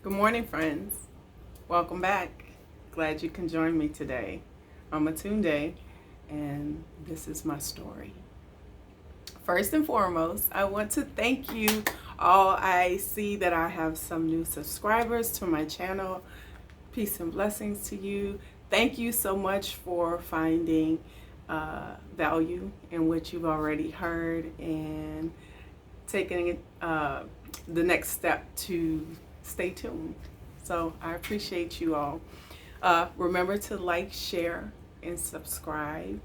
Good morning, friends. Welcome back. Glad you can join me today. I'm Atunde, and this is my story. First and foremost, I want to thank you all. I see that I have some new subscribers to my channel. Peace and blessings to you. Thank you so much for finding value in what you've already heard and taking the next step to stay tuned. So I appreciate you all. Remember to like, share, and subscribe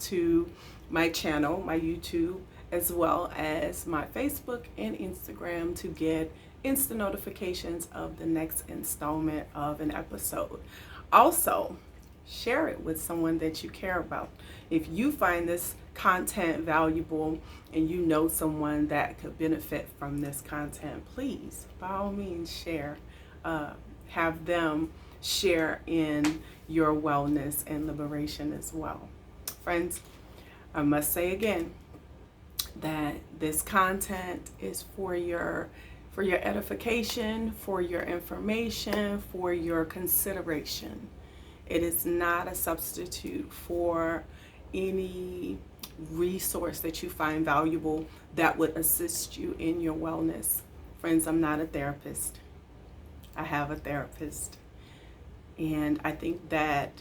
to my channel, my YouTube, as well as my Facebook and Instagram to get instant notifications of the next installment of an episode. Also, share it with someone that you care about. If you find this content valuable and you know someone that could benefit from this content, please, by all means, share. Have them share in your wellness and liberation as well. Friends, I must say again that this content is for your edification, for your information, for your consideration. It is not a substitute for any resource that you find valuable that would assist you in your wellness. Friends, I'm not a therapist. I have a therapist. And I think that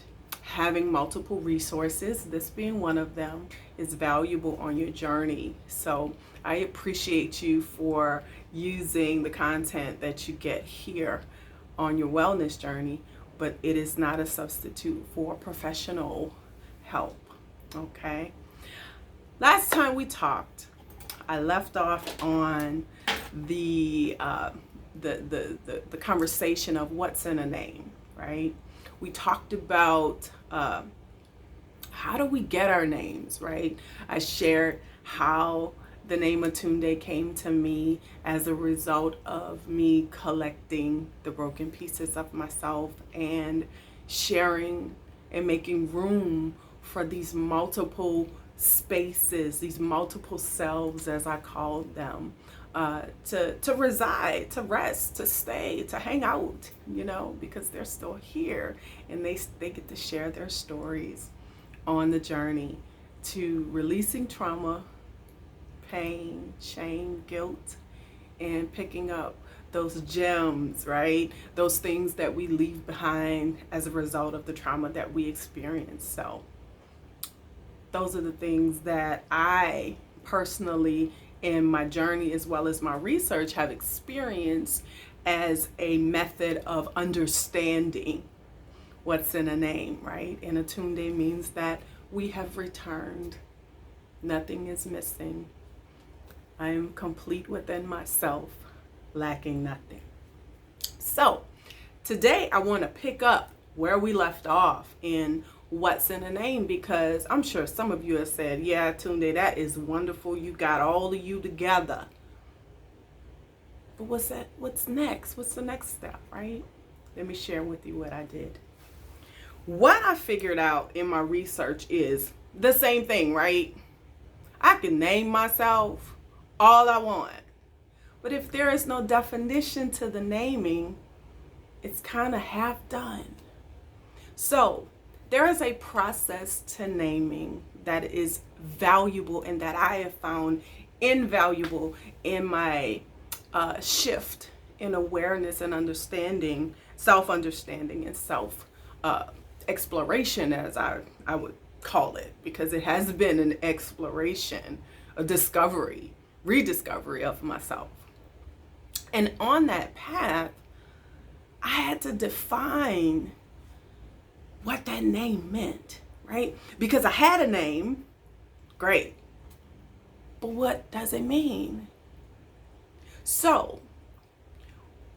having multiple resources, this being one of them, is valuable on your journey. So I appreciate you for using the content that you get here on your wellness journey, but it is not a substitute for professional help. Okay. Last time we talked, I left off on the conversation of what's in a name, right? We talked about how do we get our names, right? I shared how the name Atunde came to me as a result of me collecting the broken pieces of myself and sharing and making room for these multiple spaces, these multiple selves, as I called them, to reside, to rest, to stay, to hang out, because they're still here and they get to share their stories on the journey to releasing trauma, pain, shame, guilt, and picking up those gems, right? Those things that we leave behind as a result of the trauma that we experience. So those are the things that I personally, in my journey as well as my research, have experienced as a method of understanding what's in a name, right? And Atunde means that we have returned. Nothing is missing. I am complete within myself, lacking nothing. So today I want to pick up where we left off in what's in a name, because I'm sure some of you have said, yeah, Tunde, that is wonderful. You got all of you together. But what's next? What's the next step, right? Let me share with you what I did. What I figured out in my research is the same thing, right? I can name myself all I want. But if there is no definition to the naming, it's kind of half done. So there is a process to naming that is valuable and that I have found invaluable in my shift in awareness and understanding, self-understanding and self-exploration, as I would call it, because it has been an exploration, a discovery, rediscovery of myself. And on that path, I had to define what that name meant, right? Because I had a name, great, but what does it mean? So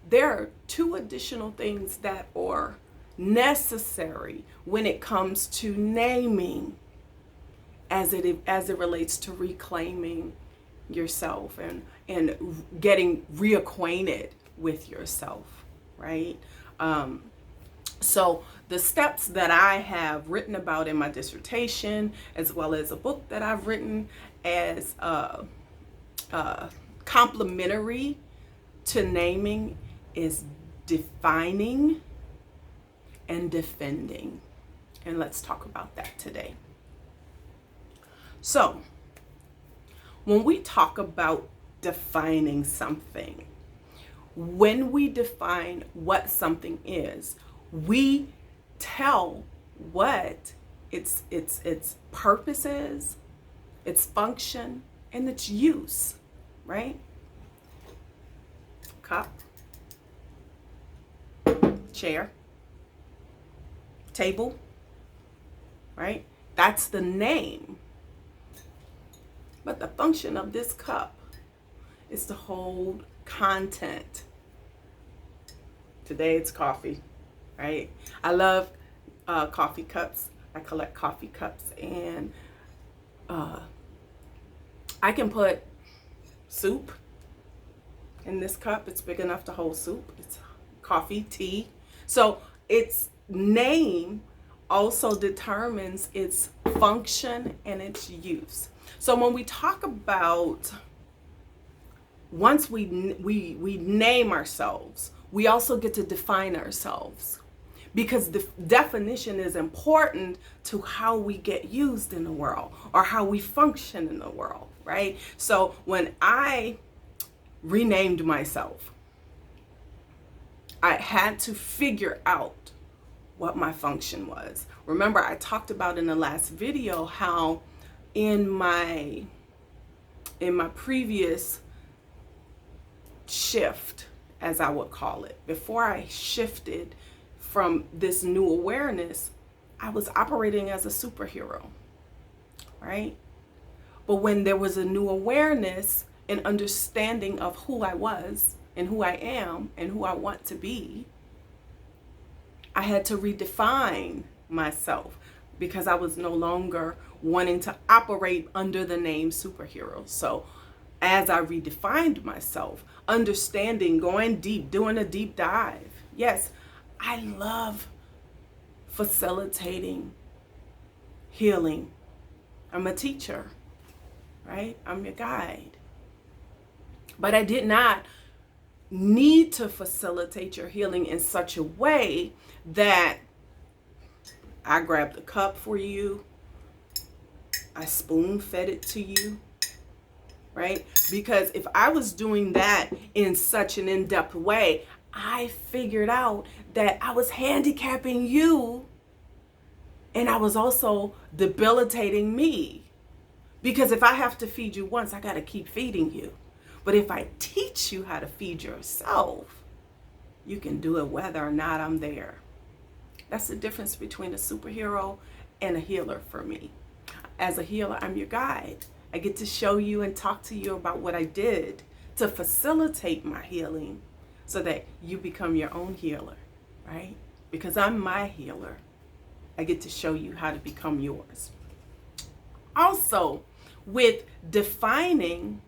there are two additional things that are necessary when it comes to naming as it relates to reclaiming yourself and getting reacquainted with yourself, right? So the steps that I have written about in my dissertation, as well as a book that I've written as complementary to naming, is defining and defending. And let's talk about that today. So, when we talk about defining something, when we define what something is, we tell what its purpose is, its function, and its use, right? Cup, chair, table, right? That's the name. But the function of this cup is to hold content. Today it's coffee, right? I love coffee cups. I collect coffee cups, and I can put soup in this cup. It's big enough to hold soup. It's coffee, tea. So its name also determines its function and its use. So when we talk about, once we name ourselves, we also get to define ourselves, because the definition is important to how we get used in the world or how we function in the world, right? So when I renamed myself, I had to figure out what my function was. Remember, I talked about in the last video how in my previous shift, as I would call it, before I shifted from this new awareness, I was operating as a superhero, right? But when there was a new awareness and understanding of who I was and who I am and who I want to be, I had to redefine myself, because I was no longer wanting to operate under the name superhero. So as I redefined myself, understanding, going deep, doing a deep dive. Yes, I love facilitating healing. I'm a teacher, right? I'm your guide. But I did not need to facilitate your healing in such a way that I grabbed the cup for you, I spoon fed it to you, right? Because if I was doing that in such an in-depth way, I figured out that I was handicapping you, and I was also debilitating me. Because if I have to feed you once, I got to keep feeding you. But if I teach you how to feed yourself, you can do it whether or not I'm there. That's the difference between a superhero and a healer for me. As a healer, I'm your guide. I get to show you and talk to you about what I did to facilitate my healing so that you become your own healer, right? Because I'm my healer. I get to show you how to become yours. Also, with defining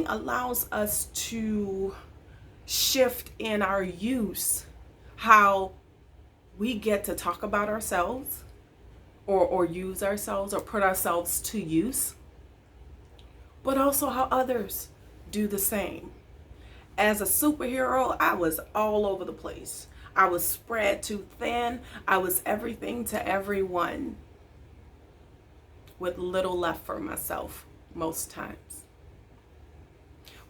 allows us to shift in our use, how we get to talk about ourselves or use ourselves or put ourselves to use, but also how others do the same. As a superhero, I was all over the place. I was spread too thin. I was everything to everyone with little left for myself most times.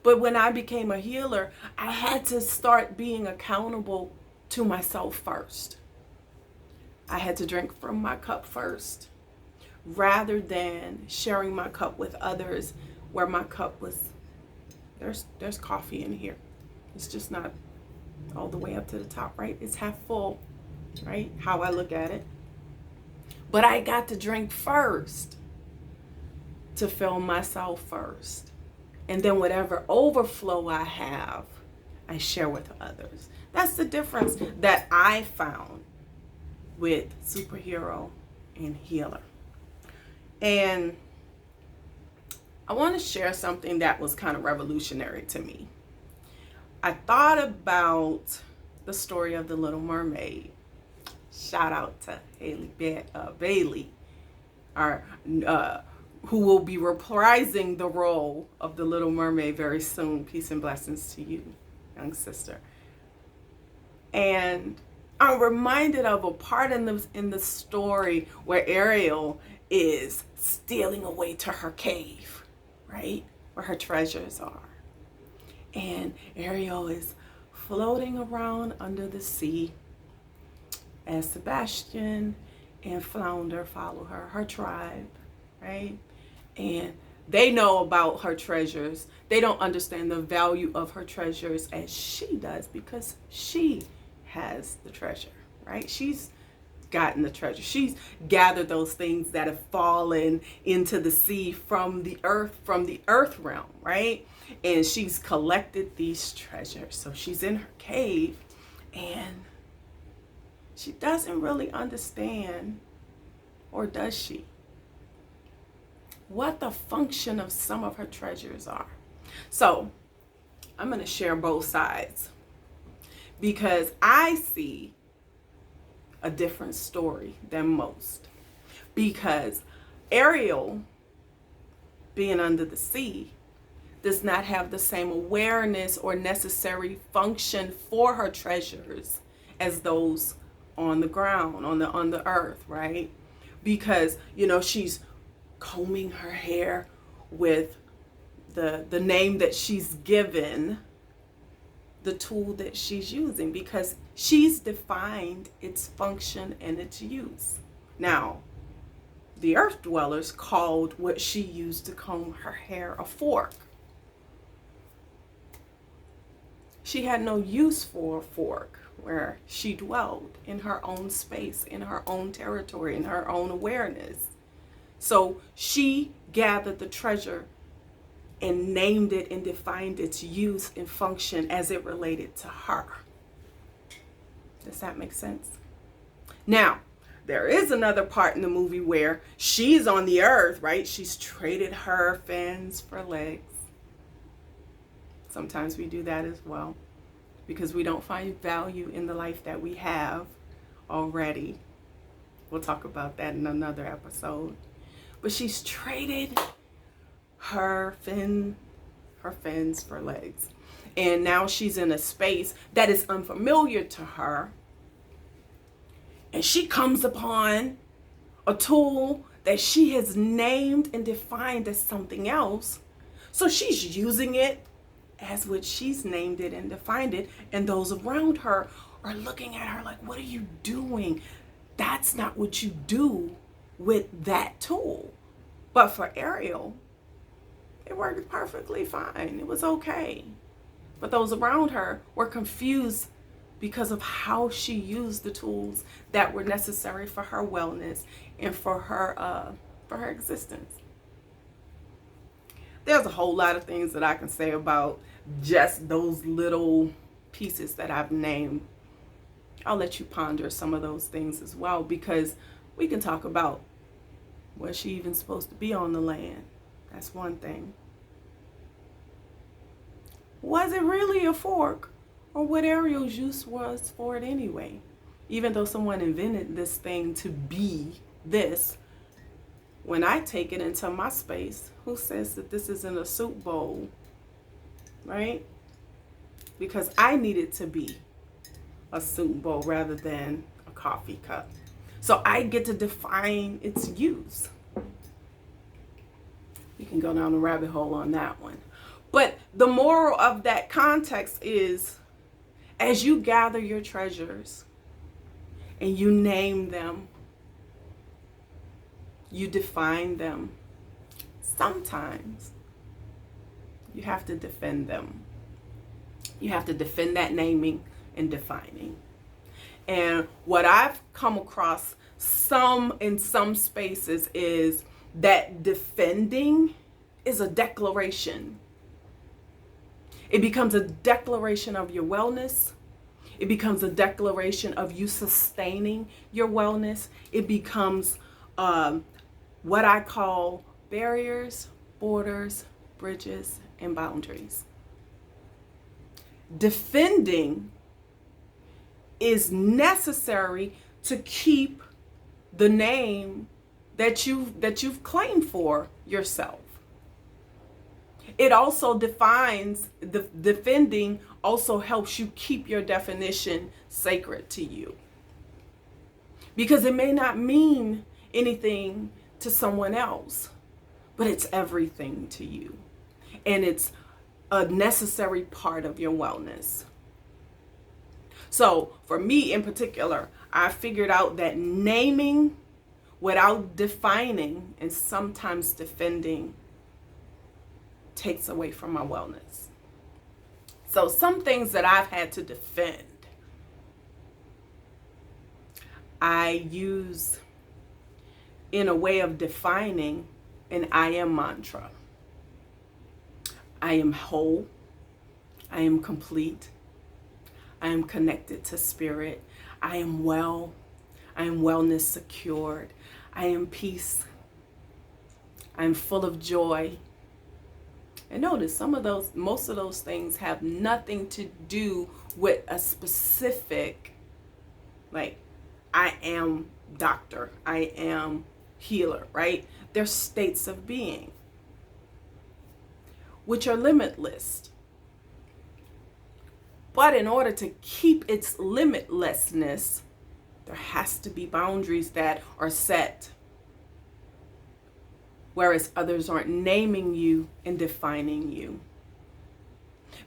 But when I became a healer, I had to start being accountable to myself first. I had to drink from my cup first, rather than sharing my cup with others where my cup was, there's coffee in here. It's just not all the way up to the top, right? It's half full, right? How I look at it. But I got to drink first to fill myself first. And then whatever overflow I have, I share with others. That's the difference that I found with superhero and healer. And I want to share something that was kind of revolutionary to me. I thought about the story of the Little Mermaid. Shout out to Halle Bailey, who will be reprising the role of the Little Mermaid very soon. Peace and blessings to you, young sister. And I'm reminded of a part in the story where Ariel is stealing away to her cave, right? Where her treasures are. And Ariel is floating around under the sea as Sebastian and Flounder follow her tribe, right? And they know about her treasures. They don't understand the value of her treasures as she does, because she has the treasure, right? She's gotten the treasure. She's gathered those things that have fallen into the sea from the earth realm, right? And she's collected these treasures. So she's in her cave and she doesn't really understand, or does she, what the function of some of her treasures are. So I'm going to share both sides because I see a different story than most. Because Ariel, being under the sea, does not have the same awareness or necessary function for her treasures as those on the ground, on the earth, right? Because, she's combing her hair with the name that she's given the tool that she's using, because she's defined its function and its use. Now, the earth dwellers called what she used to comb her hair a fork. She had no use for a fork where she dwelled in her own space, in her own territory, in her own awareness. So she gathered the treasure and named it and defined its use and function as it related to her. Does that make sense? Now, there is another part in the movie where she's on the earth, right? She's traded her fins for legs. Sometimes we do that as well because we don't find value in the life that we have already. We'll talk about that in another episode. But she's traded her fins for legs. And now she's in a space that is unfamiliar to her. And she comes upon a tool that she has named and defined as something else. So she's using it as what she's named it and defined it. And those around her are looking at her like, what are you doing? That's not what you do with that tool. But for Ariel, it worked perfectly fine. It was okay. But those around her were confused because of how she used the tools that were necessary for her wellness and for her existence. There's a whole lot of things that I can say about just those little pieces that I've named. I'll let you ponder some of those things as well, because we can talk about, was she even supposed to be on the land? That's one thing. Was it really a fork, or what Ariel's use was for it anyway? Even though someone invented this thing to be this, when I take it into my space, who says that this isn't a soup bowl, right? Because I need it to be a soup bowl rather than a coffee cup. So I get to define its use. You can go down the rabbit hole on that one. But the moral of that context is, as you gather your treasures and you name them, you define them, sometimes you have to defend them. You have to defend that naming and defining. And what I've come across in some spaces is that defending is a declaration. It becomes a declaration of your wellness. It becomes a declaration of you sustaining your wellness. It becomes what I call barriers, borders, bridges, and boundaries. Defending is necessary to keep the name that you've claimed for yourself. It also defines, the defending also helps you keep your definition sacred to you. Because it may not mean anything to someone else, but it's everything to you. And it's a necessary part of your wellness. So for me in particular, I figured out that naming without defining and sometimes defending takes away from my wellness. So some things that I've had to defend, I use in a way of defining an I am mantra. I am whole. I am complete. I am connected to spirit. I am well. I am wellness secured. I am peace. I am full of joy. And notice most of those things have nothing to do with a specific, like, I am doctor, I am healer, right? They're states of being, which are limitless. But in order to keep its limitlessness, there has to be boundaries that are set, whereas others aren't naming you and defining you.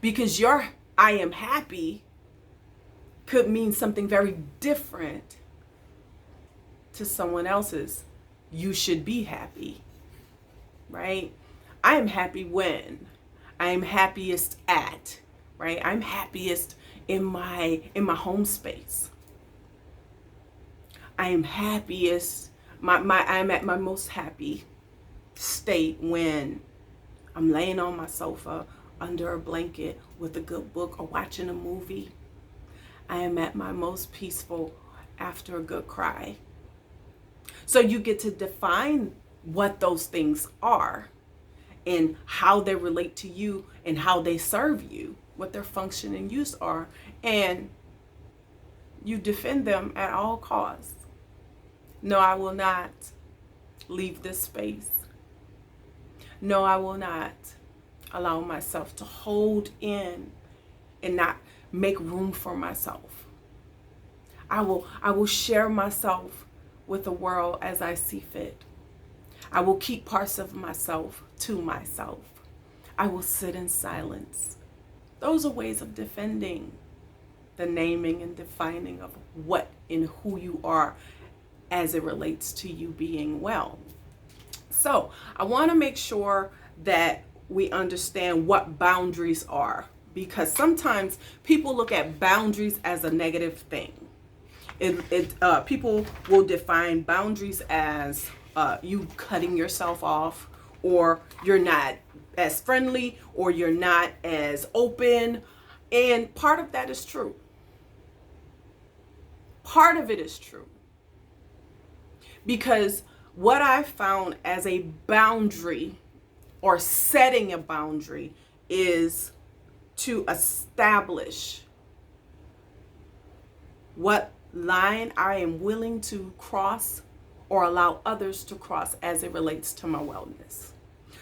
Because your I am happy could mean something very different to someone else's you should be happy, right? I am happy when I am happiest at, right? I'm happiest in my home space. I am happiest, I'm at my most happy state when I'm laying on my sofa under a blanket with a good book or watching a movie. I am at my most peaceful after a good cry. So you get to define what those things are and how they relate to you and how they serve you, what their function and use are, and you defend them at all costs. No, I will not leave this space. No, I will not allow myself to hold in and not make room for myself. I will share myself with the world as I see fit. I will keep parts of myself to myself. I will sit in silence. Those are ways of defending the naming and defining of what and who you are as it relates to you being well. So I want to make sure that we understand what boundaries are, because sometimes people look at boundaries as a negative thing. People will define boundaries as you cutting yourself off, or you're not as friendly, or you're not as open. And part of that is true. Part of it is true. Because what I found as a boundary or setting a boundary is to establish what line I am willing to cross or allow others to cross as it relates to my wellness.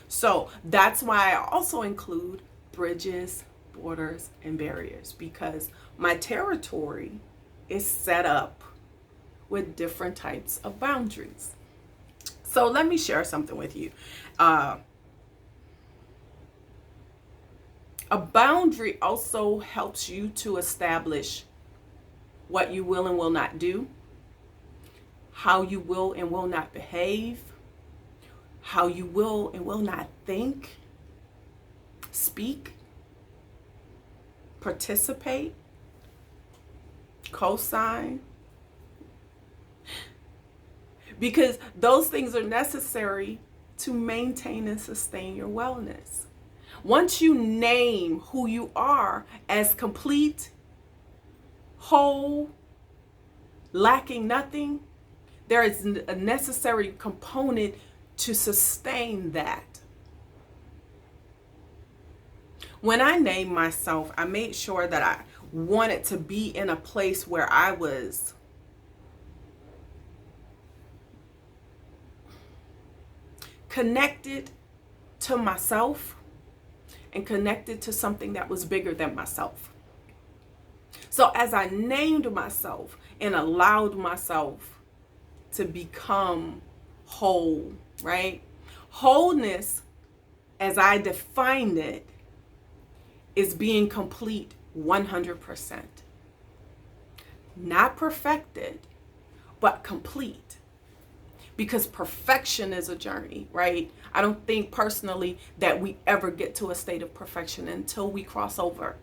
So that's why I also include bridges, borders, and barriers, because my territory is set up with different types of boundaries. So let me share something with you. A boundary also helps you to establish what you will and will not do, how you will and will not behave, how you will and will not think, speak, participate, co-sign. Because those things are necessary to maintain and sustain your wellness. Once you name who you are as complete, whole, lacking nothing, there is a necessary component to sustain that. When I named myself, I made sure that I wanted to be in a place where I was connected to myself and connected to something that was bigger than myself. So as I named myself and allowed myself to become whole, right? Wholeness, as I defined it, is being complete 100%. Not perfected, but complete. Because perfection is a journey, right? I don't think personally that we ever get to a state of perfection until we cross over,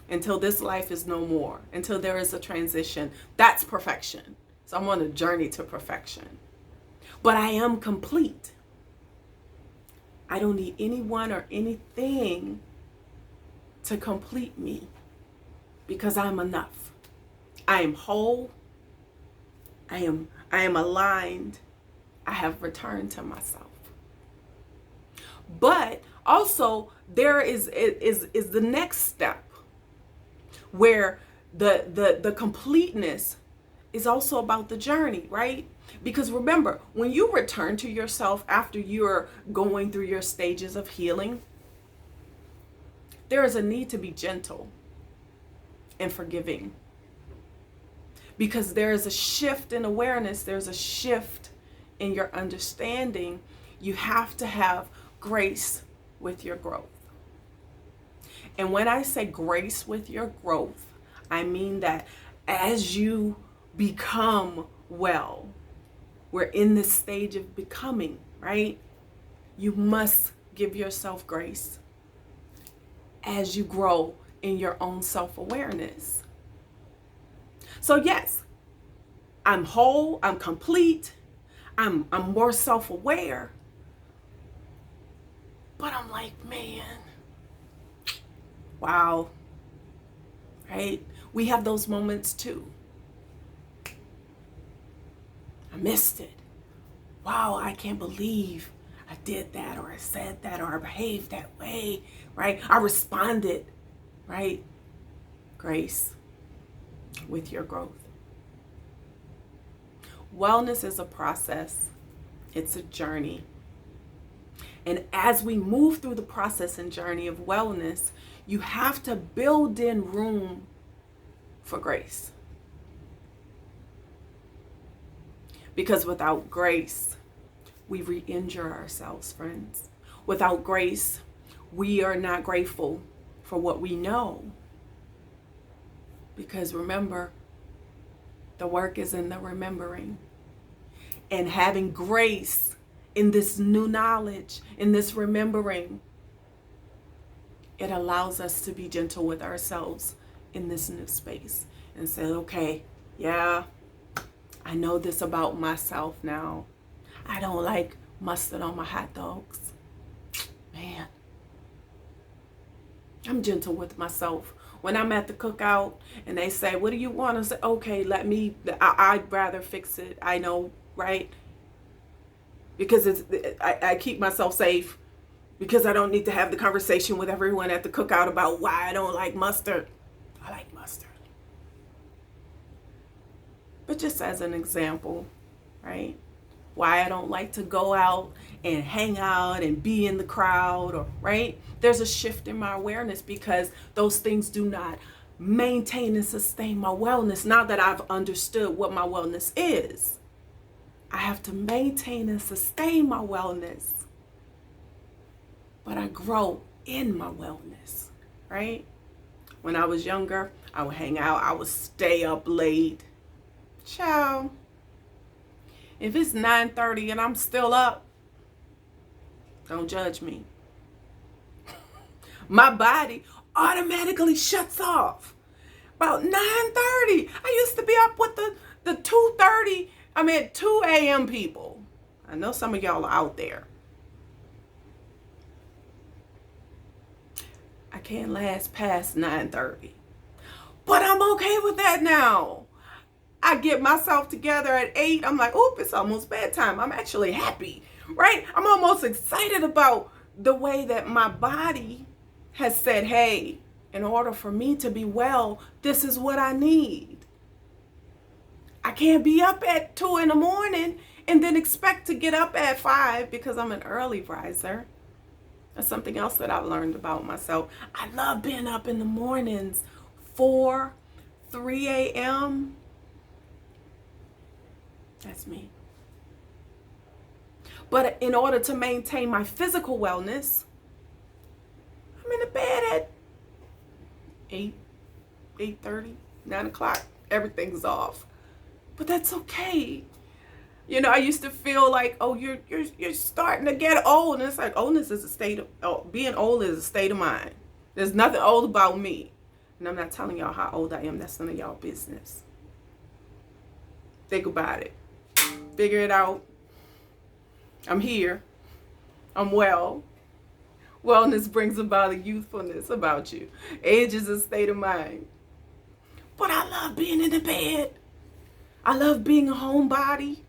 until this life is no more, until there is a transition. That's perfection. So I'm on a journey to perfection. But I am complete. I don't need anyone or anything to complete me because I'm enough. I am whole. I am aligned. I have returned to myself. But also there is the next step where the completeness is also about the journey, right? Because remember, when you return to yourself after you're going through your stages of healing, there is a need to be gentle and forgiving. Because there is a shift in awareness, there's a shift in your understanding. You have to have grace with your growth. And when I say grace with your growth, I mean that as you become well, we're in this stage of becoming, right? You must give yourself grace as you grow in your own self-awareness. So yes, I'm whole, I'm complete, I'm more self-aware. But I'm like, man, wow, right? We have those moments too. I missed it. Wow, I can't believe I did that, or I said that, or I behaved that way, right? I responded, right? Grace with your growth. Wellness is a process. It's a journey. And as we move through the process and journey of wellness, you have to build in room for grace. Because without grace, we re-injure ourselves, friends. Without grace, we are not grateful for what we know. Because remember, the work is in the remembering. And having grace in this new knowledge, in this remembering, it allows us to be gentle with ourselves in this new space and say, okay, yeah, I know this about myself now. I don't like mustard on my hot dogs. Man, I'm gentle with myself. When I'm at the cookout and they say, what do you want? I say, okay, I'd rather fix it. I know, right? Because I keep myself safe, because I don't need to have the conversation with everyone at the cookout about why I don't like mustard. I like mustard. But just as an example, right? Why I don't like to go out and hang out and be in the crowd, or right? There's a shift in my awareness because those things do not maintain and sustain my wellness. Now that I've understood what my wellness is, I have to maintain and sustain my wellness. But I grow in my wellness, right? When I was younger, I would hang out, I would stay up late. Ciao. If it's 9:30 and I'm still up, don't judge me. My body automatically shuts off. About 9:30. I used to be up with the 2 a.m. people. I know some of y'all are out there. I can't last past 9:30. But I'm okay with that now. I get myself together at 8. I'm like, oop, it's almost bedtime. I'm actually happy, right? I'm almost excited about the way that my body has said, hey, in order for me to be well, this is what I need. I can't be up at 2 in the morning and then expect to get up at 5 because I'm an early riser. That's something else that I've learned about myself. I love being up in the mornings, 4, 3 a.m., that's me. But in order to maintain my physical wellness, I'm in the bed at 8:30, 9 o'clock. Everything's off. But that's okay. You know, I used to feel like, oh, you're starting to get old. And it's like, oldness is a state of, being old is a state of mind. There's nothing old about me. And I'm not telling y'all how old I am. That's none of y'all business. Think about it. Figure it out. I'm here. I'm well. Wellness brings about a youthfulness about you. Age is a state of mind. But I love being in the bed. I love being a homebody.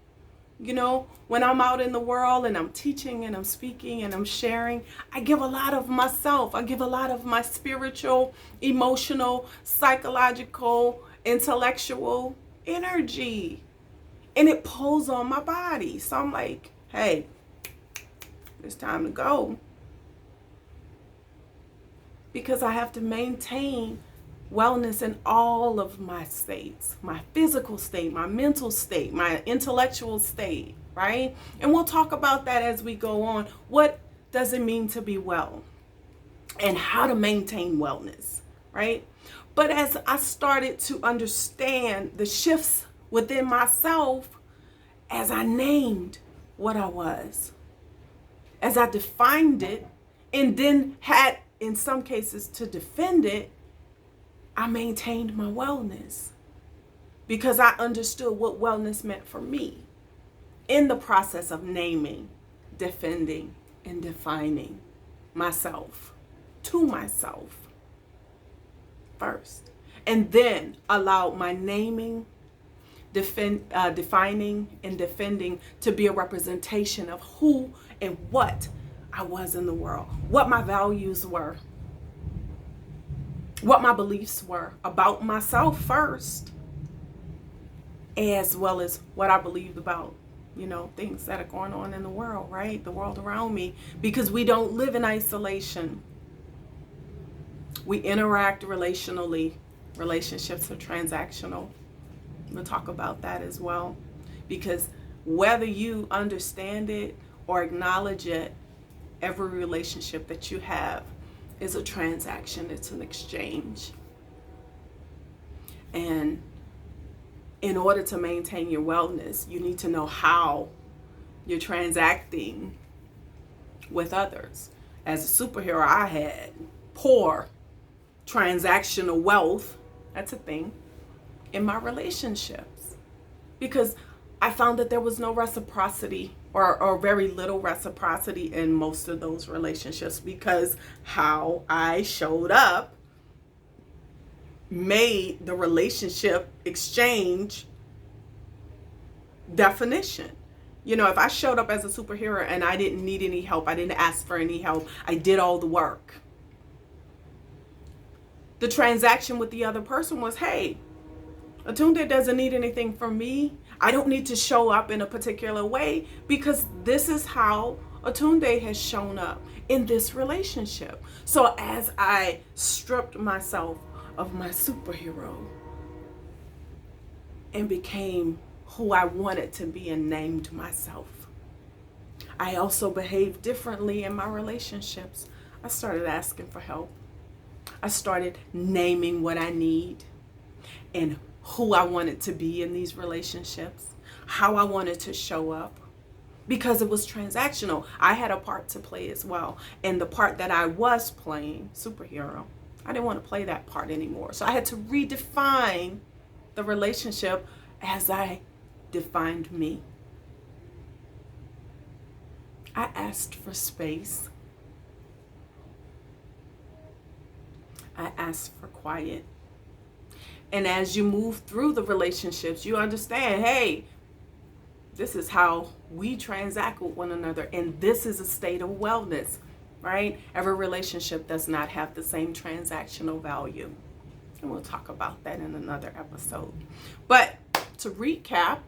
You know, when I'm out in the world and I'm teaching and I'm speaking and I'm sharing, I give a lot of myself. I give a lot of my spiritual, emotional, psychological, intellectual energy. And it pulls on my body. So I'm like, hey, it's time to go. Because I have to maintain wellness in all of my states, my physical state, my mental state, my intellectual state, right? And we'll talk about that as we go on. What does it mean to be well and how to maintain wellness, right? But as I started to understand the shifts within myself, as I named what I was, as I defined it, and then had, in some cases, to defend it, I maintained my wellness because I understood what wellness meant for me in the process of naming, defending, and defining myself to myself first. And then allowed my naming, defining, and defending to be a representation of who and what I was in the world, what my values were, what my beliefs were about myself first, as well as what I believed about, you know, things that are going on in the world, right? The world around me, because we don't live in isolation. We interact relationally. Relationships are transactional. We'll talk about that as well, because whether you understand it or acknowledge it, every relationship that you have is a transaction. It's an exchange. And in order to maintain your wellness, you need to know how you're transacting with others. As a superhero, I had poor transactional wealth, that's a thing, in my relationships, because I found that there was no reciprocity or very little reciprocity in most of those relationships, because how I showed up made the relationship exchange definition. You know, if I showed up as a superhero and I didn't need any help, I didn't ask for any help, I did all the work. The transaction with the other person was, hey, Atunde doesn't need anything from me. I don't need to show up in a particular way because this is how Atunde has shown up in this relationship. So as I stripped myself of my superhero and became who I wanted to be and named myself, I also behaved differently in my relationships. I started asking for help. I started naming what I need and who I wanted to be in these relationships, how I wanted to show up, because it was transactional. I had a part to play as well. And the part that I was playing, superhero, I didn't want to play that part anymore. So I had to redefine the relationship as I defined me. I asked for space. I asked for quiet. And as you move through the relationships, you understand, hey, this is how we transact with one another. And this is a state of wellness, right? Every relationship does not have the same transactional value. And we'll talk about that in another episode. But to recap,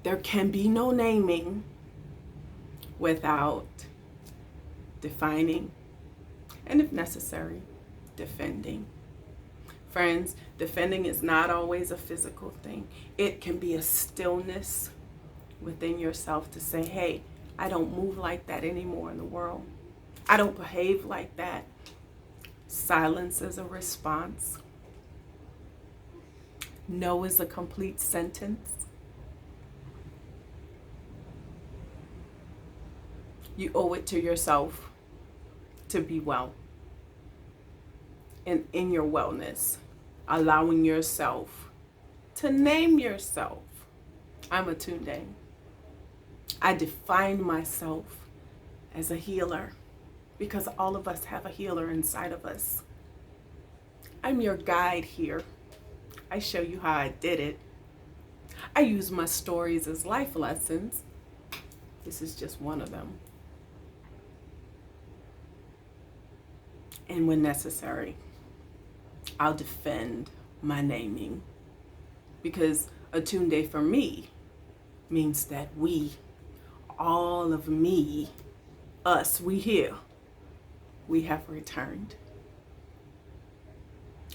there can be no naming without defining, and if necessary, defending. Friends, defending is not always a physical thing. It can be a stillness within yourself to say, hey, I don't move like that anymore in the world. I don't behave like that. Silence is a response. No is a complete sentence. You owe it to yourself to be well. And in your wellness, allowing yourself to name yourself. I'm Atunde. I define myself as a healer because all of us have a healer inside of us. I'm your guide here. I show you how I did it. I use my stories as life lessons. This is just one of them. And when necessary, I'll defend my naming, because Atunde for me means that we, all of me, us, we here, we have returned.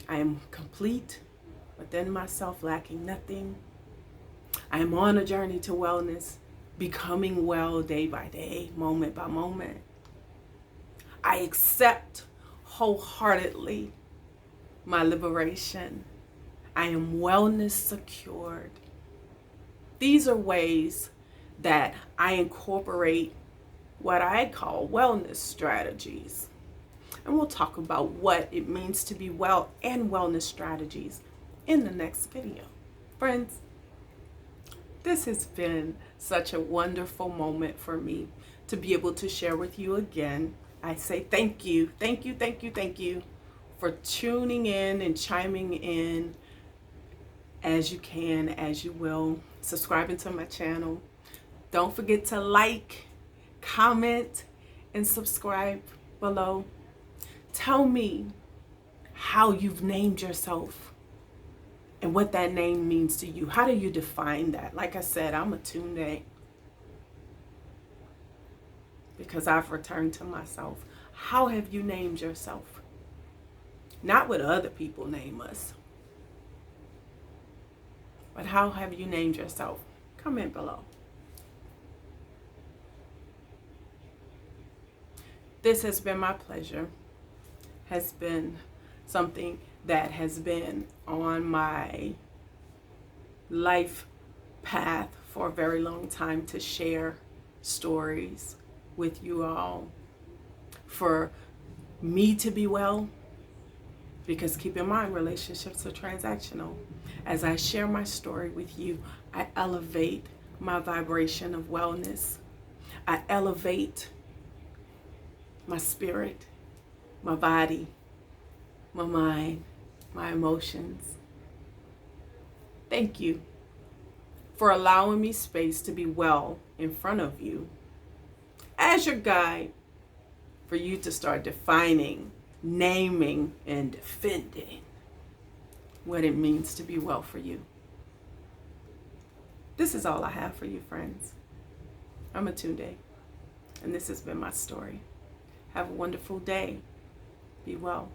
I am complete within myself, lacking nothing. I am on a journey to wellness, becoming well day by day, moment by moment. I accept wholeheartedly my liberation. I am wellness secured. These are ways that I incorporate what I call wellness strategies. And we'll talk about what it means to be well and wellness strategies in the next video. Friends, this has been such a wonderful moment for me to be able to share with you again. I say thank you for tuning in and chiming in as you can, as you will, subscribing to my channel. Don't forget to like, comment, and subscribe below. Tell me how you've named yourself and what that name means to you. How do you define that? Like I said, I'm Atunde because I've returned to myself. How have you named yourself? Not what other people name us, but how have you named yourself? Comment below. This has been my pleasure, has been something that has been on my life path for a very long time, to share stories with you all, for me to be well, because keep in mind, relationships are transactional. As I share my story with you, I elevate my vibration of wellness. I elevate my spirit, my body, my mind, my emotions. Thank you for allowing me space to be well in front of you as your guide, for you to start defining, naming, and defending what it means to be well for you. This is all I have for you, friends. I'm Atunde, and this has been my story. Have a wonderful day. Be well.